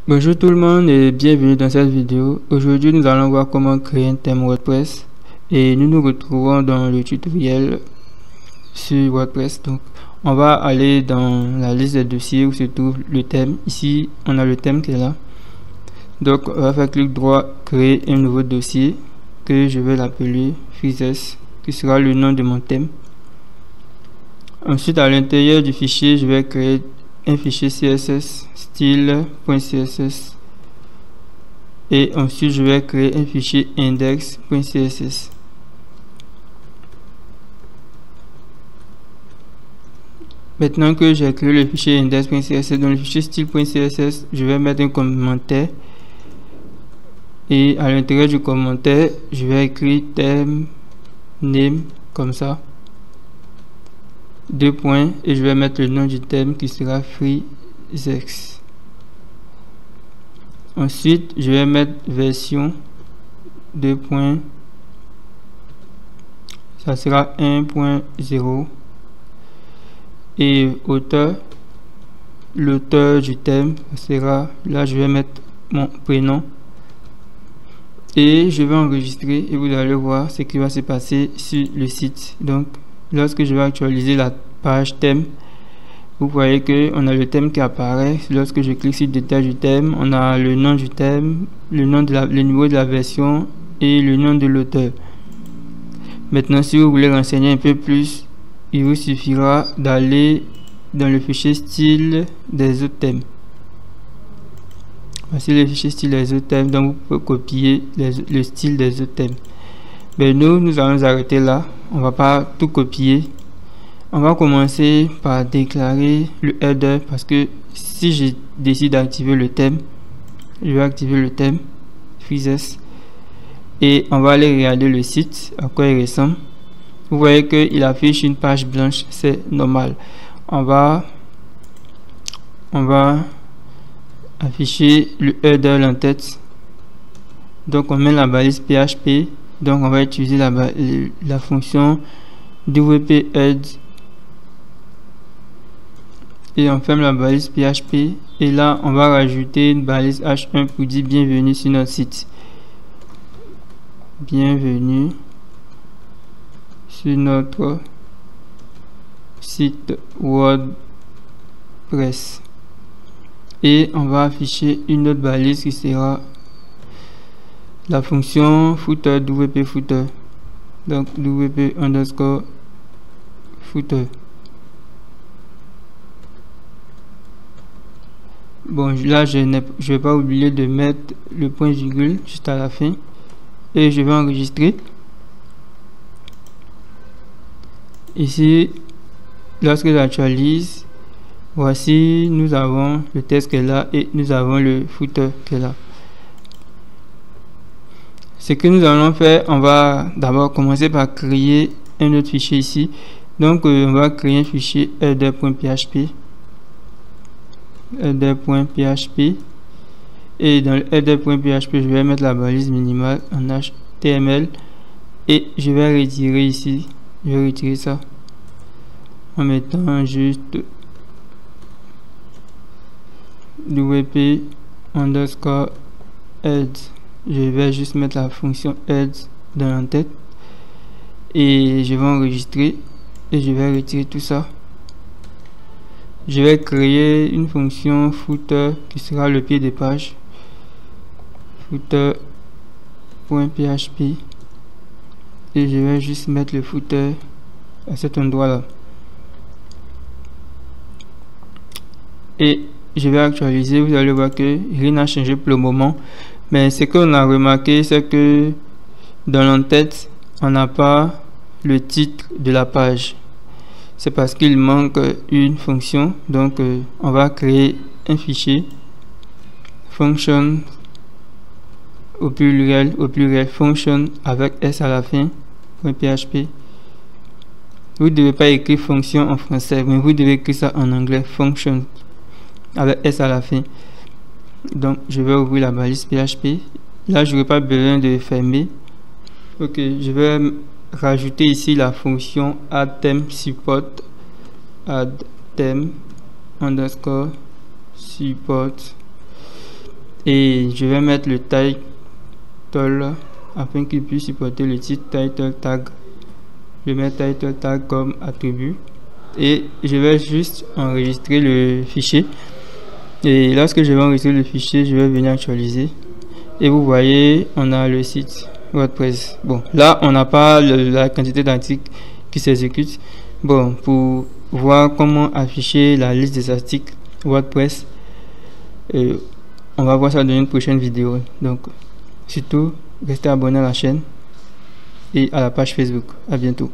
Bonjour tout le monde et bienvenue dans cette vidéo. Aujourd'hui nous allons voir comment créer un thème WordPress et nous nous retrouvons dans le tutoriel sur WordPress. Donc on va aller dans la liste des dossiers où se trouve le thème. Ici on a le thème qui est là. Donc on va faire clic droit, créer un nouveau dossier que je vais l'appeler Freezes, qui sera le nom de mon thème. Ensuite à l'intérieur du fichier je vais créer un fichier CSS style.css et ensuite je vais créer un fichier index.css. Maintenant que j'ai créé le fichier index.css, dans le fichier style.css je vais mettre un commentaire et à l'intérieur du commentaire je vais écrire thème name comme ça, deux points, et je vais mettre le nom du thème qui sera Freezes. Ensuite je vais mettre version, deux points, ça sera 1.0, et auteur, l'auteur du thème sera, là je vais mettre mon prénom et je vais enregistrer et vous allez voir ce qui va se passer sur le site. Donc lorsque je vais actualiser la page thème, vous voyez que on a le thème qui apparaît. Lorsque je clique sur détail du thème, on a le nom du thème, le numéro de la version et le nom de l'auteur. Maintenant si vous voulez renseigner un peu plus, il vous suffira d'aller dans le fichier style des autres thèmes. Voici le fichier style des autres thèmes, donc vous pouvez copier le style des autres thèmes. Mais nous allons arrêter là, on va pas tout copier. On va commencer par déclarer le header, parce que si je décide d'activer le thème, je vais activer le thème Freezes et on va aller regarder le site à quoi il ressemble. Vous voyez qu'il affiche une page blanche, c'est normal. On va afficher le header en tête. Donc on met la balise PHP. Donc on va utiliser la fonction wp head et on ferme la balise PHP. Et là on va rajouter une balise H1 pour dire bienvenue sur notre site. Bienvenue sur notre site WordPress. Et on va afficher une autre balise qui sera la fonction footer, wp footer. Donc wp underscore footer. Bon, là je vais pas oublier de mettre le point virgule juste à la fin et je vais enregistrer. Ici, lorsque j'actualise, voici, nous avons le texte qui est là et nous avons le footer qui est là. Ce que nous allons faire, on va d'abord commencer par créer un autre fichier ici. Donc on va créer un fichier header.php et dans le header.php je vais mettre la balise minimale en HTML et je vais retirer ici, je vais retirer ça en mettant juste wp underscore head. Je vais juste mettre la fonction head dans l'entête et je vais enregistrer et je vais retirer tout ça. Je vais créer une fonction footer qui sera le pied de page, footer.php, et je vais juste mettre le footer à cet endroit là et je vais actualiser. Vous allez voir que rien n'a changé pour le moment, mais ce qu'on a remarqué, c'est que dans l'entête on n'a pas le titre de la page. C'est parce qu'il manque une fonction. Donc on va créer un fichier function au pluriel function avec s à la fin .php. Vous ne devez pas écrire fonction en français, mais vous devez écrire ça en anglais, function avec s à la fin. Donc je vais ouvrir la balise PHP. Là je n'aurai pas besoin de fermer. Ok, je vais rajouter ici la fonction add theme support, add theme underscore support et je vais mettre le title afin qu'il puisse supporter le titre title tag. Je mets title tag comme attribut et je vais juste enregistrer le fichier. Et lorsque je vais enregistrer le fichier, je vais venir actualiser et vous voyez, on a le site WordPress. Bon, là on n'a pas la quantité d'articles qui s'exécutent. Bon, pour voir comment afficher la liste des articles WordPress, on va voir ça dans une prochaine vidéo. Donc surtout restez abonné à la chaîne et à la page Facebook. À bientôt.